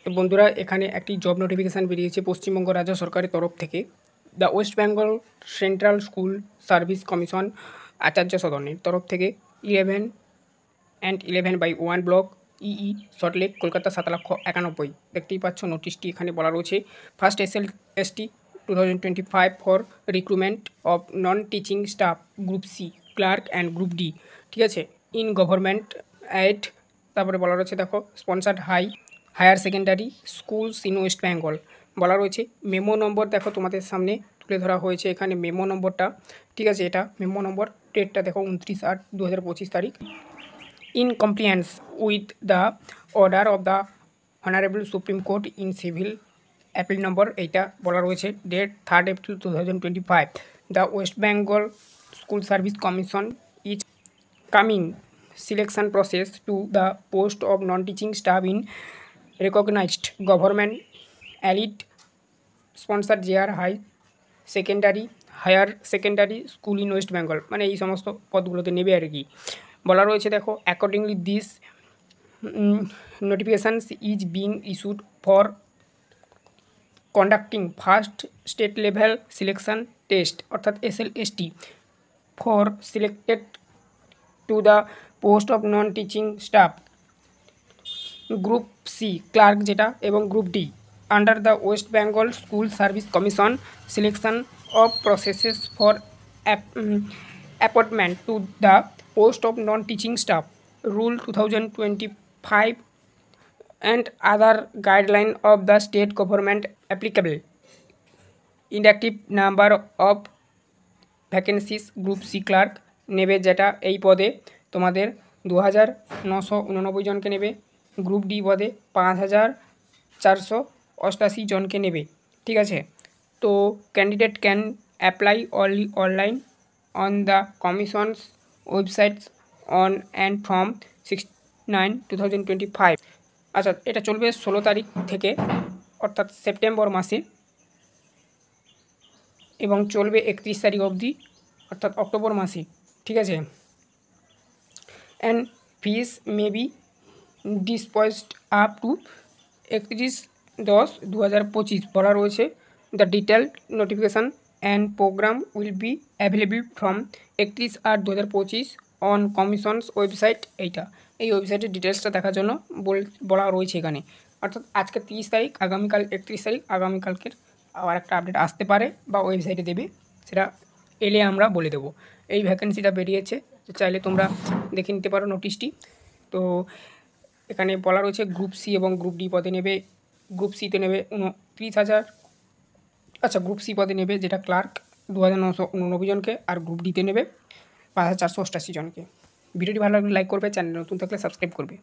তো বন্ধুরা এখানে একটি জব নোটিফিকেশান বেরিয়েছে পশ্চিমবঙ্গ রাজ্য সরকারের তরফ থেকে। The West Bengal central school service commission আচার্য সদনের তরফ থেকে 11/11/1 ব্লক ইই সল্টলেক কলকাতা 7,91,000। দেখতেই পাচ্ছ নোটিশটি এখানে বলা রয়েছে। First SL/ST 2025 for recruitment of non teaching staff group C clerk and group D. ঠিক আছে, ইন গভর্নমেন্ট এইড। তারপরে বলা রয়েছে দেখো sponsored higher secondary schools in West Bengal. বলা রয়েছে মেমো নম্বর দেখো তোমাদের সামনে তুলে ধরা হয়েছে এখানে মেমো নম্বরটা। ঠিক আছে, এটা মেমো নম্বর, ডেটটা দেখো 29/8/2025 তারিখ। In compliance with the order of the honourable Supreme Court in civil appeal number, এইটা বলা রয়েছে। Date 3rd April 2025। The West Bengal school service Commission is coming selection process to the post of non-teaching staff in recognized government elite sponsored JR higher secondary school in West Bengal, মানে এই সমস্ত পদগুলোতে নেবে আর কি। বলা রয়েছে দেখো accordingly this notifications is being issued for conducting first state level selection test অর্থাৎ SL/ST for selected to the post of non teaching staff group C clerk যেটা এবং group D under the West Bengal school service commission selection of processes for appointment to the post of non teaching staff rule 2025 and other guideline of the state government applicable. Indicative number of vacancies group C clerk নেবে, যেটা এই পদে তোমাদের 2,989 জনকে নেবে। Group D পদে 5,488 জনকে নেবে। ঠিক আছে, তো candidate can apply online on the commissions websites on and from 6/9/2025। আচ্ছা, এটা চলবে 16 তারিখ থেকে অর্থাৎ সেপ্টেম্বর মাসে এবং চলবে 31 তারিখ অবধি অর্থাৎ অক্টোবর মাসে। ঠিক আছে, and fees may be disposed up to 31/10/2025 বলা রয়েছে। The detail notification and program will be available from 31/8/2025 on commissions website. এইটা এই ওয়েবসাইটের ডিটেলসটা দেখার জন্য বলা রয়েছে এখানে। অর্থাৎ আজকে 30 তারিখ, আগামীকাল 31 তারিখ, আগামীকালকের আবার একটা আপডেট আসতে পারে বা ওয়েবসাইটে দেবে, সেটা এলে আমরা বলে দেবো। এই ভ্যাকেন্সিটা বেরিয়েছে, চাইলে তোমরা দেখে নিতে পারো নোটিশটি। তো এখানে বলা রয়েছে গ্রুপ সি এবং গ্রুপ ডি পদে নেবে। গ্রুপ সিতে নেবে 29,000। আচ্ছা, গ্রুপ সি পদে নেবে যেটা ক্লার্ক 2,989 জনকে, আর গ্রুপ ডিতে নেবে 5,488 জনকে। ভিডিওটি ভালো লাগলে লাইক করবে, চ্যানেল নতুন থাকলে সাবস্ক্রাইব করবে।